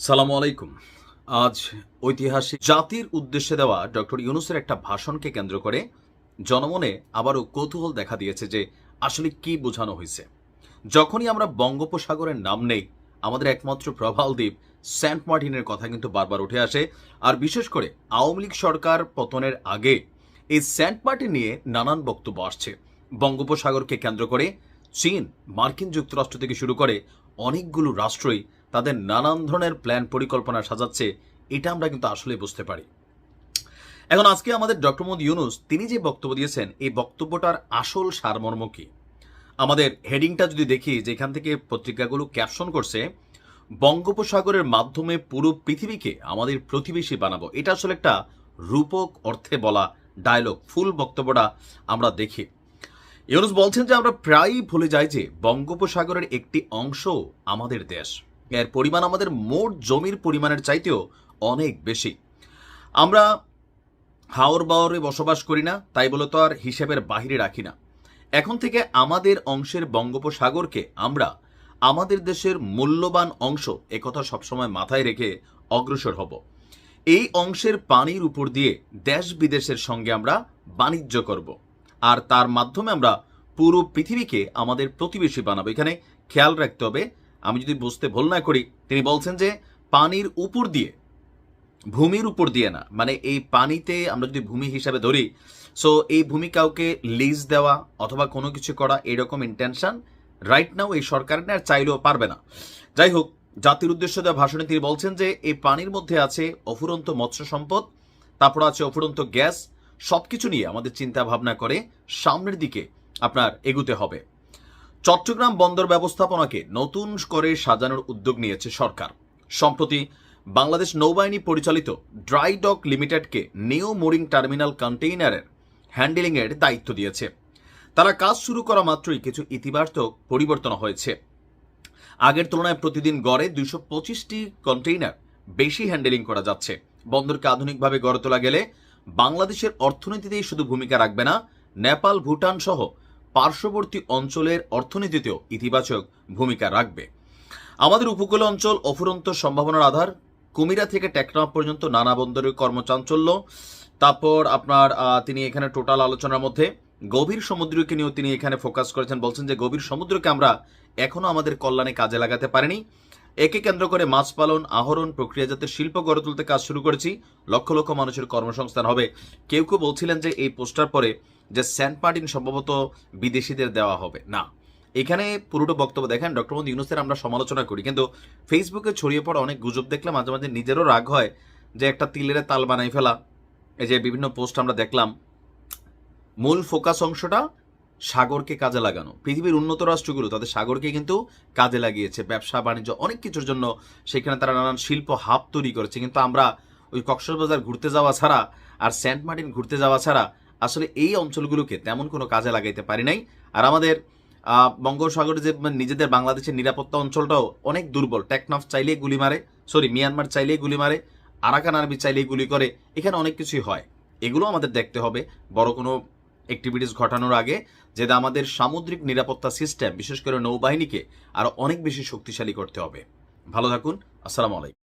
সালামু আলাইকুম। আজ ঐতিহাসিক জাতির উদ্দেশ্যে দেওয়া ডক্টর ইউনূসের একটা ভাষণকে কেন্দ্র করে জনমনে আবারও কৌতূহল দেখা দিয়েছে যে আসলে কি বোঝানো হয়েছে। যখনই আমরা বঙ্গোপসাগরের নাম নেই, আমাদের একমাত্র প্রবাল দ্বীপ সেন্ট মার্টিনের কথা কিন্তু বারবার উঠে আসে। আর বিশেষ করে আওয়ামী লীগ সরকার পতনের আগে এই সেন্ট মার্টিন নিয়ে নানান বক্তব্য আসছে। বঙ্গোপসাগরকে কেন্দ্র করে চীন, মার্কিন যুক্তরাষ্ট্র থেকে শুরু করে অনেকগুলো রাষ্ট্রই তাদের নানান ধরনের প্ল্যান পরিকল্পনা সাজাচ্ছে, এটা আমরা কিন্তু আসলে বুঝতে পারি। এখন আজকে আমাদের ডক্টর মোহাম্মদ ইউনূস তিনি যে বক্তব্য দিয়েছেন, এই বক্তব্যটার আসল সারমর্ম কি? আমাদের হেডিংটা যদি দেখি, যেখান থেকে পত্রিকাগুলো ক্যাপশন করছে, বঙ্গোপসাগরের মাধ্যমে পুরো পৃথিবীকে আমাদের প্রতিবেশী বানাবো। এটা আসলে একটা রূপক অর্থে বলা ডায়লগ। ফুল বক্তব্যটা আমরা দেখি। ইউনূস বলছেন যে আমরা প্রায়ই ভুলে যাই যে বঙ্গোপসাগরের একটি অংশ আমাদের দেশ। এর পরিমাণ আমাদের মোট জমির পরিমাণের চাইতেও অনেক বেশি। আমরা হাওর বাওরে বসবাস করি না, তাই বলে তো আর হিসেবের বাহিরে রাখি না। এখন থেকে আমাদের অংশের বঙ্গোপসাগরকে আমরা আমাদের দেশের মূল্যবান অংশ, একথা সবসময় মাথায় রেখে অগ্রসর হব। এই অংশের পানির উপর দিয়ে দেশ বিদেশের সঙ্গে আমরা বাণিজ্য করব, আর তার মাধ্যমে আমরা পুরো পৃথিবীকে আমাদের প্রতিবেশী বানাবো। এখানে খেয়াল রাখতে হবে, আমি যদি বুঝতে ভুল না করি, তিনি বলছেন যে পানির উপর দিয়ে, ভূমির উপর দিয়ে না। মানে এই পানিতে আমরা যদি ভূমি হিসাবে ধরি, সো এই ভূমি কাউকে লিজ দেওয়া অথবা কোনো কিছু করা, এরকম ইন্টেনশন রাইট নাও এই সরকারের আর চাইলেও পারবে না। যাই হোক, জাতির উদ্দেশ্য দেওয়া ভাষণে তিনি বলছেন যে এই পানির মধ্যে আছে অফুরন্ত মৎস্য সম্পদ, তারপর আছে অফুরন্ত গ্যাস। সবকিছু নিয়ে আমাদের চিন্তা ভাবনা করে সামনের দিকে আপনার এগুতে হবে। চট্টগ্রাম বন্দর ব্যবস্থাপনাকে নতুন করে সাজানোর উদ্যোগ নিয়েছে সরকার। সম্প্রতি বাংলাদেশ নৌবাহিনী পরিচালিত ড্রাই ডক লিমিটেডকে নিউ মোরিং টার্মিনাল কন্টেইনারের হ্যান্ডেলিংয়ের দায়িত্ব দিয়েছে। তারা কাজ শুরু করা মাত্রই কিছু ইতিবাচক পরিবর্তন হয়েছে। আগের তুলনায় প্রতিদিন গড়ে 225টি কন্টেইনার বেশি হ্যান্ডেলিং করা যাচ্ছে। বন্দরকে আধুনিকভাবে গড়ে তোলা গেলে বাংলাদেশের অর্থনীতিতেই শুধু ভূমিকা রাখবে না, নেপাল, ভুটান সহ পার্শ্ববর্তী অঞ্চলের অর্থনীতিতেও ইতিবাচক ভূমিকা রাখবে। আমাদের উপকূল অঞ্চল অফুরন্ত সম্ভাবনার আধার। কুমিরা থেকে টেকনাফ পর্যন্ত নানা বন্দরের কর্মচাঞ্চল্য। তারপর আপনার তিনি এখানে টোটাল আলোচনার মধ্যে গভীর সমুদ্রকে নিয়েও তিনি এখানে ফোকাস করেছেন। বলছেন যে গভীর সমুদ্রকে আমরা এখনো আমাদের কল্যাণে কাজে লাগাতে পারিনি। একে কেন্দ্র করে মাছ পালন, আহরণ, প্রক্রিয়াজাতের শিল্প গড়ে তুলতে কাজ শুরু করেছি। লক্ষ লক্ষ মানুষের কর্মসংস্থান হবে। কেউ কেউ বলছিলেন যে এই পোস্টার পরে যে সেন্ট মার্টিন সম্ভবত বিদেশিদের দেওয়া হবে না। এখানে পুরোটা বক্তব্য দেখেন, ডক্টর মোহাম্মদ ইউনূসের আমরা সমালোচনা করি, কিন্তু ফেসবুকে ছড়িয়ে পড়া অনেক গুজব দেখলে মাঝে মাঝে নিজেরও রাগ হয় যে একটা তিলের তাল বানাই ফেলা। এই যে বিভিন্ন পোস্ট আমরা দেখলাম, মূল ফোকাস অংশটা সাগরকে কাজে লাগানো। পৃথিবীর উন্নত রাষ্ট্রগুলো তাদের সাগরকে কিন্তু কাজে লাগিয়েছে ব্যবসা বাণিজ্য অনেক কিছুর জন্য। সেখানে তারা নানান শিল্প হাব তৈরি করেছে। কিন্তু আমরা ওই কক্সবাজার ঘুরতে যাওয়া ছাড়া আর সেন্ট মার্টিন ঘুরতে যাওয়া ছাড়া আসলে এই অঞ্চলগুলোকে তেমন কোনো কাজে লাগাইতে পারি নাই। আর আমাদের বঙ্গোপসাগরে যে নিজেদের বাংলাদেশের নিরাপত্তা অঞ্চলটাও অনেক দুর্বল। টেকনাফ চাইলেই গুলি মারে, মিয়ানমার চাইলেই গুলি মারে, আরাকান আর্মি চাইলেই গুলি করে। এখানে অনেক কিছুই হয়। এগুলো আমাদের দেখতে হবে বড় কোনো অ্যাক্টিভিটিস ঘটানোর আগে, যেটা আমাদের সামুদ্রিক নিরাপত্তা সিস্টেম, বিশেষ করে নৌবাহিনীকে আরো অনেক বেশি শক্তিশালী করতে হবে। ভালো থাকুন। আসসালামু আলাইকুম।